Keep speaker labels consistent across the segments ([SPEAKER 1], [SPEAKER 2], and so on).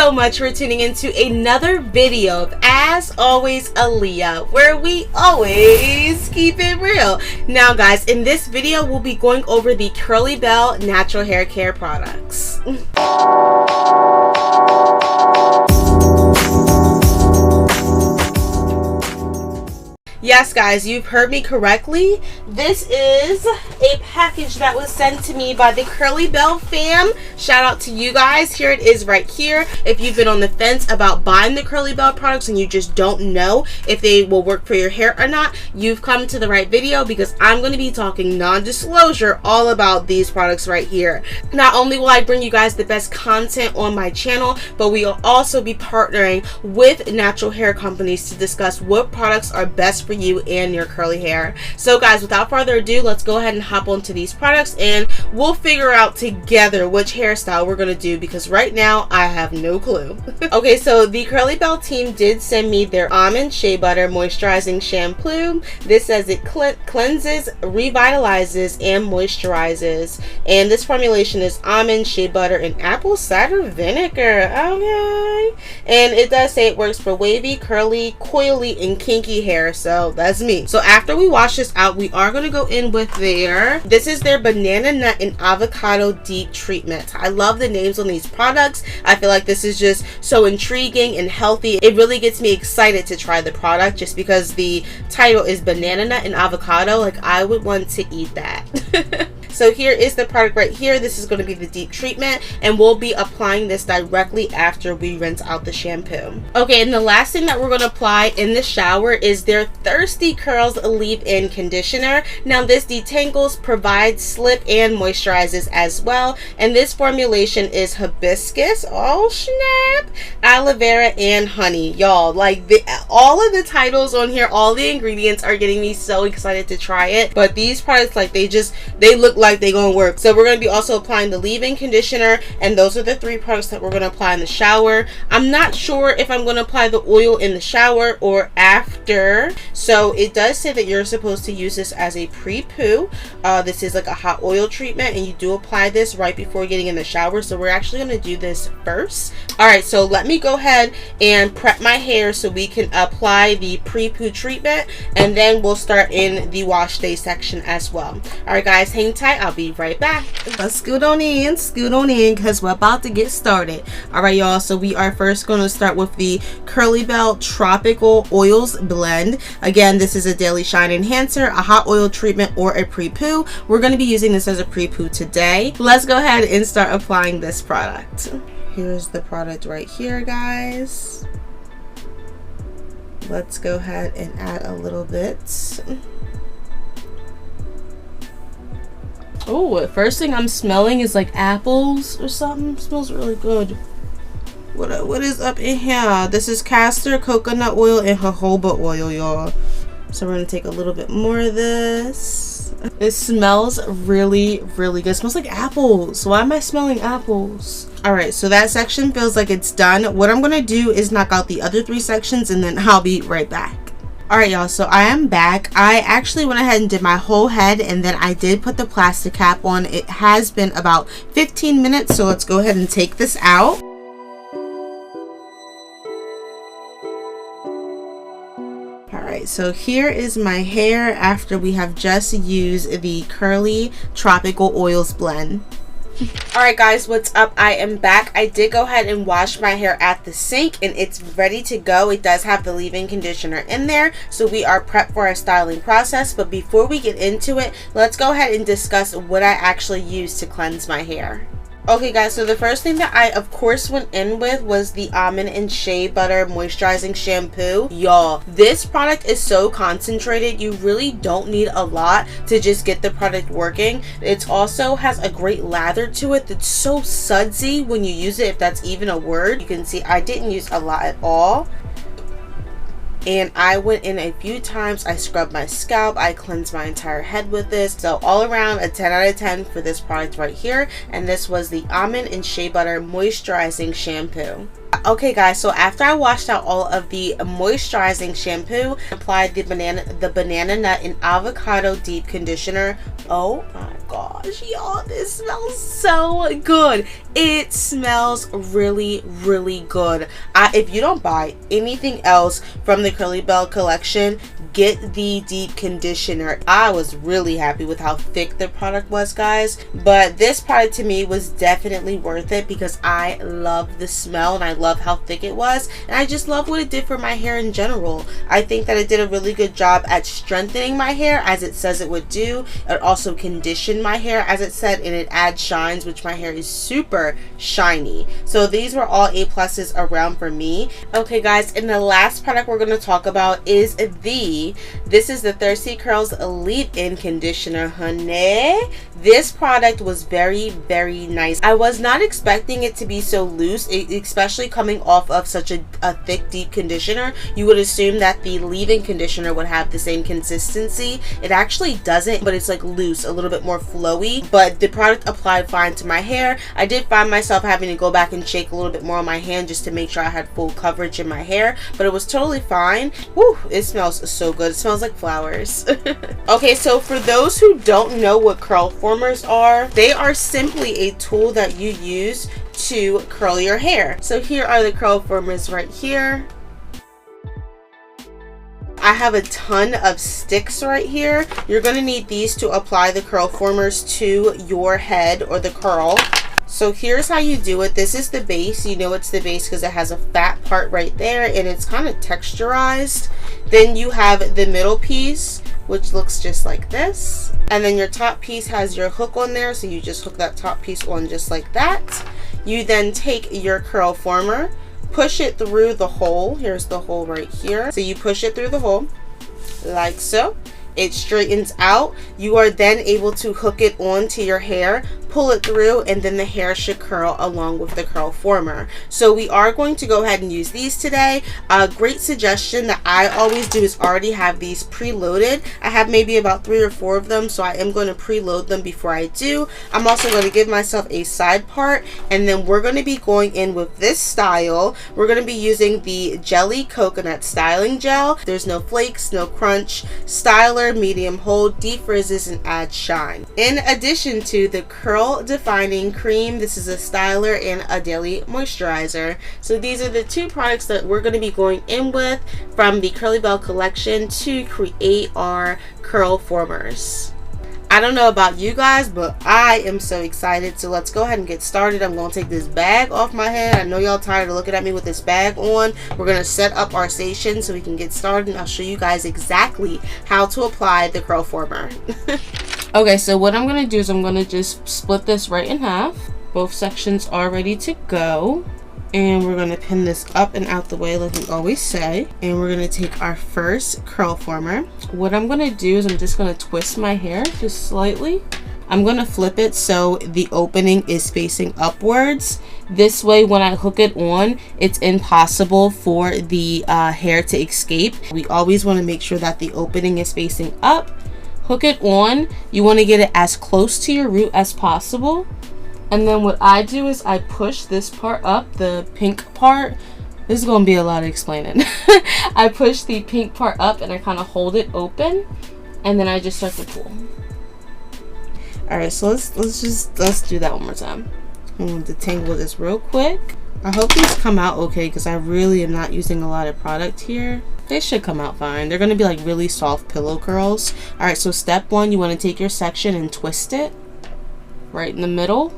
[SPEAKER 1] so much for tuning into another video of As Always Aaliyah, where we always keep it real. Now guys, in this video we'll be going over the Kurlee Belle natural hair care products. Yes guys, you've heard me correctly. This is a package that was sent to me by the Kurlee Belle fam. Shout out to you guys. Here it is right here. If you've been on the fence about buying the Kurlee Belle products and you just don't know if they will work for your hair or not, you've come to the right video, because I'm going to be talking non-disclosure all about these products right here. Not only will I bring you guys the best content on my channel, but we will also be partnering with natural hair companies to discuss what products are best for you and your curly hair. So guys, without further ado, let's go ahead and hop onto these products and we'll figure out together which hairstyle we're gonna do, because right now I have no clue. Okay, so the Kurlee Belle team did send me their almond shea butter moisturizing shampoo. This says it cleanses, revitalizes, and moisturizes, and this formulation is almond, shea butter, and apple cider vinegar. Okay, and it does say it works for wavy, curly, coily, and kinky hair. So that's me. So after we wash this out, we are going to go in with this is their banana nut and avocado deep treatment. I love the names on these products. I feel like this is just so intriguing and healthy. It really gets me excited to try the product just because the title is banana nut and avocado. Like, I would want to eat that. So here is the product right here. This is going to be the deep treatment, and we'll be applying this directly after we rinse out the shampoo. Okay, and the last thing that we're going to apply in the shower is their Thirsty Curls leave-in conditioner. Now this detangles, provides slip, and moisturizes as well, and this formulation is hibiscus, oh snap, aloe vera, and honey. Y'all, like, all of the titles on here, all the ingredients are getting me so excited to try it. But these products, like, they look like they gonna work. So we're going to be also applying the leave-in conditioner, and those are the three products that we're going to apply in the shower. I'm not sure if I'm going to apply the oil in the shower or after. So it does say that you're supposed to use this as a pre-poo. This is like a hot oil treatment, and you do apply this right before getting in the shower. So we're actually going to do this first. All right, so let me go ahead and prep my hair so we can apply the pre-poo treatment, and then we'll start in the wash day section as well. All right guys, hang tight. I'll be right back. Let's scoot on in, because we're about to get started. All right y'all, so we are first going to start with the Kurlee Belle Tropical Oils Blend. Again, this is a daily shine enhancer, a hot oil treatment, or a pre-poo. We're going to be using this as a pre-poo today. Let's go ahead and start applying this product. Here's the product right here, guys. Let's go ahead and add a little bit. Oh, first thing I'm smelling is like apples or something. It smells really good. What is up in here? This is castor, coconut oil, and jojoba oil, y'all. So we're gonna take a little bit more of this. It smells really, really good. It smells like apples. Why am I smelling apples? All right, so that section feels like it's done. What I'm gonna do is knock out the other three sections, and then I'll be right back. All right y'all, so I am back. I actually went ahead and did my whole head, and then I did put the plastic cap on. It has been about 15 minutes, so let's go ahead and take this out. Alright, so here is my hair after we have just used the Kurlee Tropical Oils Blend. Alright guys, what's up? I am back. I did go ahead and wash my hair at the sink, and it's ready to go. It does have the leave-in conditioner in there, so we are prepped for our styling process. But before we get into it, let's go ahead and discuss what I actually use to cleanse my hair. Okay guys, so the first thing that I of course went in with was the almond and shea butter moisturizing shampoo. Y'all, this product is so concentrated, you really don't need a lot to just get the product working. It also has a great lather to it that's so sudsy when you use it, if that's even a word. You can see I didn't use a lot at all. And I went in a few times. I scrubbed my scalp, I cleansed my entire head with this. So all around a 10 out of 10 for this product right here. And this was the almond and shea butter moisturizing shampoo. Okay guys, so after I washed out all of the moisturizing shampoo, applied the banana nut and avocado deep conditioner. Oh my gosh, y'all, this smells so good. It smells really, really good. If you don't buy anything else from the Kurlee Belle collection, get the deep conditioner. I was really happy with how thick the product was, guys, but this product to me was definitely worth it because I love the smell and I love how thick it was, and I just love what it did for my hair in general. I think that it did a really good job at strengthening my hair as it says it would do. It also conditioned my hair as it said, and it adds shines, which my hair is super shiny. So these were all A+s around for me. Okay guys, and the last product we're going to talk about is this is the Thirsty Curls Leave-In Conditioner, honey. This product was very, very nice. I was not expecting it to be so loose, especially coming off of such a thick, deep conditioner. You would assume that the leave-in conditioner would have the same consistency. It actually doesn't, but it's like loose, a little bit more flowy, but the product applied fine to my hair. I did find myself having to go back and shake a little bit more on my hand just to make sure I had full coverage in my hair, but it was totally fine. Woo, it smells so good. It smells like flowers. Okay, so for those who don't know what Curlformers are, they are simply a tool that you use to curl your hair. So here are the Curlformers right here. I have a ton of sticks right here. You're going to need these to apply the Curlformers to your head or the curl. So here's how you do it. This is the base. You know it's the base because it has a fat part right there and it's kind of texturized. Then you have the middle piece, which looks just like this. And then your top piece has your hook on there, so you just hook that top piece on just like that. You then take your Curlformer, push it through the hole. Here's the hole right here. So you push it through the hole like so. It straightens out. You are then able to hook it onto your hair, pull it through, and then the hair should curl along with the Curlformer. So we are going to go ahead and use these today. A great suggestion that I always do is already have these preloaded. I have maybe about 3 or 4 of them, so I am going to preload them before I do. I'm also going to give myself a side part, and then we're going to be going in with this style. We're going to be using the Jelle Coconut styling gel. There's no flakes, no crunch. Styler, medium hold, defrizzes, and adds shine. In addition to the curl defining cream, this is a styler and a daily moisturizer. So these are the 2 products that we're going to be going in with from the Kurlee Belle collection to create our Curlformers. I don't know about you guys, but I am so excited. So let's go ahead and get started. I'm going to take this bag off my head. I know y'all tired of looking at me with this bag on. We're going to set up our station so we can get started, and I'll show you guys exactly how to apply the Curlformer. Okay, so what I'm going to do is I'm going to just split this right in half. Both sections are ready to go. And we're going to pin this up and out the way like we always say. And we're going to take our first Curlformer. What I'm going to do is I'm just going to twist my hair just slightly. I'm going to flip it so the opening is facing upwards. This way when I hook it on, it's impossible for the hair to escape. We always want to make sure that the opening is facing up. Hook it on. You want to get it as close to your root as possible. And then what I do is I push this part up, the pink part. This is going to be a lot of explaining. I push the pink part up and I kind of hold it open. And then I just start to pull. Alright, so let's do that one more time. I'm going to detangle this real quick. I hope these come out okay because I really am not using a lot of product here. They should come out fine. They're going to be like really soft pillow curls. Alright, so step 1, you want to take your section and twist it right in the middle.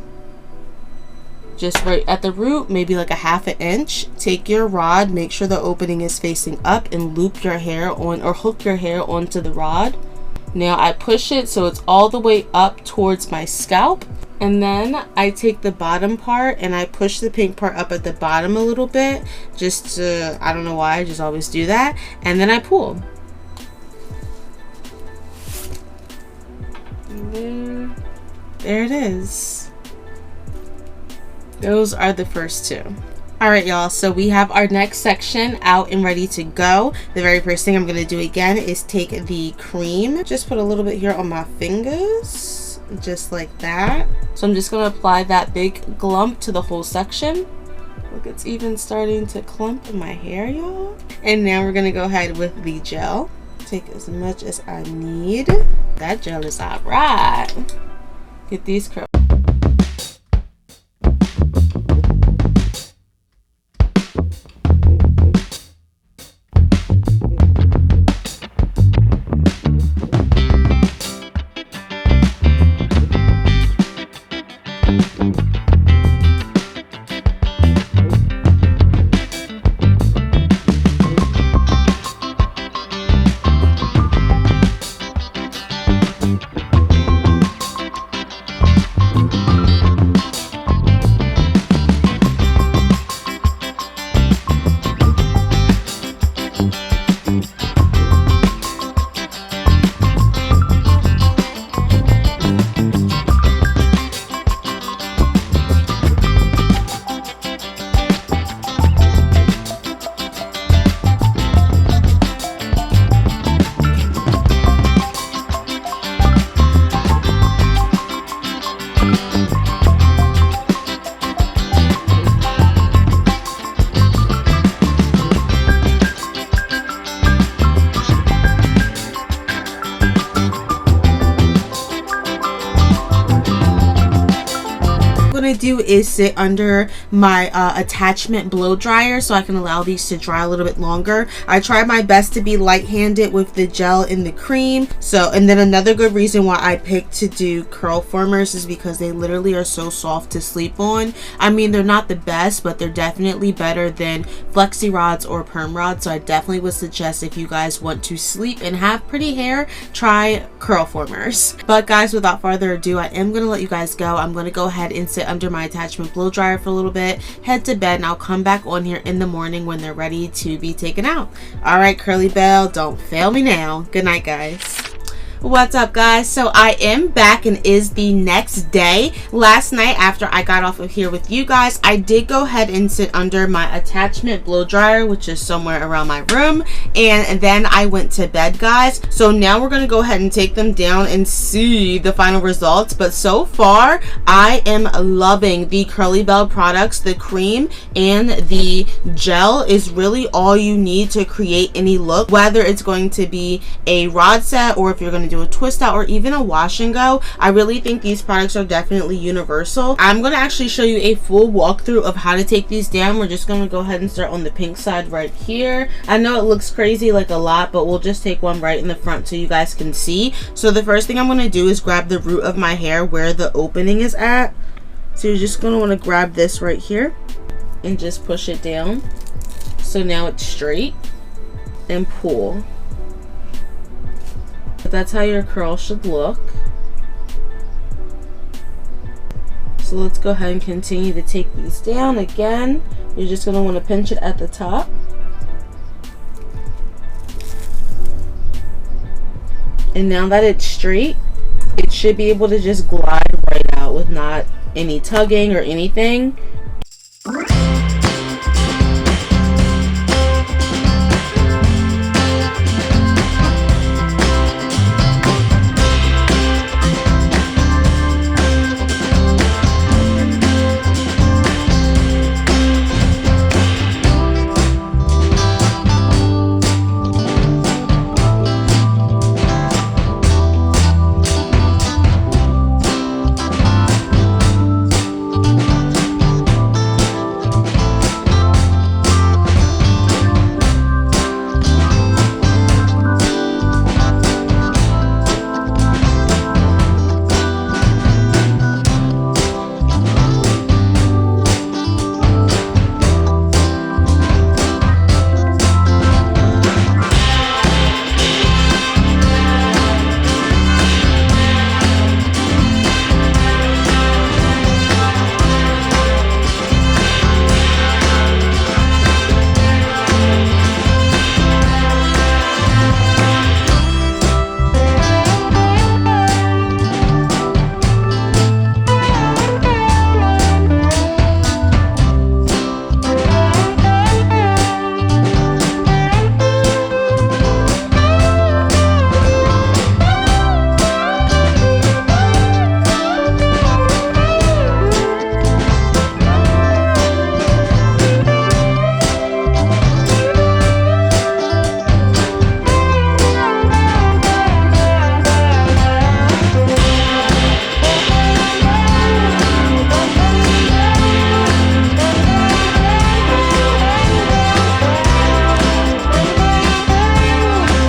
[SPEAKER 1] Just right at the root, maybe like a ½ inch. Take your rod, make sure the opening is facing up, and loop your hair on, or hook your hair onto the rod. Now I push it so it's all the way up towards my scalp, and then I take the bottom part and I push the pink part up at the bottom a little bit, just to, I don't know why, I just always do that, and then I pull. And there it is. Those are the first 2. Alright y'all, so we have our next section out and ready to go. The very first thing I'm going to do again is take the cream. Just put a little bit here on my fingers. Just like that. So I'm just going to apply that big glump to the whole section. Look, it's even starting to clump in my hair, y'all. And now we're going to go ahead with the gel. Take as much as I need. That gel is alright. Get these curls. Do is sit under my attachment blow dryer so I can allow these to dry a little bit longer. I try my best to be light-handed with the gel and the cream. So, and then another good reason why I picked to do Curlformers is because they literally are so soft to sleep on. I mean, they're not the best, but they're definitely better than flexi rods or perm rods. So I definitely would suggest, if you guys want to sleep and have pretty hair, try Curlformers. But guys, without further ado, I am going to let you guys go. I'm going to go ahead and sit under my attachment blow dryer for a little bit, head to bed, and I'll come back on here in the morning when they're ready to be taken out. All right, Kurlee Belle, don't fail me now. Good night, guys. What's up, guys? So I am back, and is the next day. Last night, after I got off of here with you guys, I did go ahead and sit under my attachment blow dryer, which is somewhere around my room, and then I went to bed, guys. So now we're going to go ahead and take them down and see the final results. But so far, I am loving the KurleeBelle products. The cream and the gel is really all you need to create any look, whether it's going to be a rod set or if you're going to do a twist out or even a wash and go. I really think these products are definitely universal. I'm going to actually show you a full walkthrough of how to take these down. We're just going to go ahead and start on the pink side right here. I know it looks crazy, like a lot, but we'll just take one right in the front so you guys can see. So the first thing I'm going to do is grab the root of my hair where the opening is at. So you're just going to want to grab this right here and just push it down. So now it's straight, and pull. But that's how your curl should look. So let's go ahead and continue to take these down. Again, you're just going to want to pinch it at the top. And now that it's straight, it should be able to just glide right out with not any tugging or anything.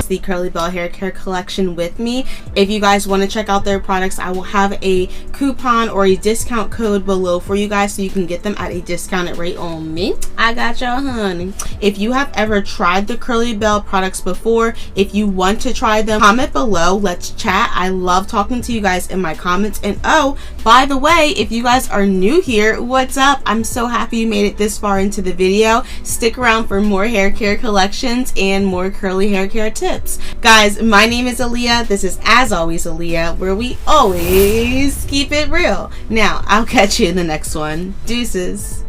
[SPEAKER 1] the Kurlee Belle hair care collection with me. If you guys want to check out their products, I will have a coupon or a discount code below for you guys so you can get them at a discounted rate on me. I got y'all, honey. If you have ever tried the Kurlee Belle products before, if you want to try them, comment below. Let's chat. I love talking to you guys in my comments. And oh, by the way, if you guys are new here, what's up? I'm so happy you made it this far into the video. Stick around for more hair care collections and more curly hair care tips. Guys, my name is Aaliyah. This is As Always Aaliyah, where we always keep it real. Now, I'll catch you in the next one. Deuces.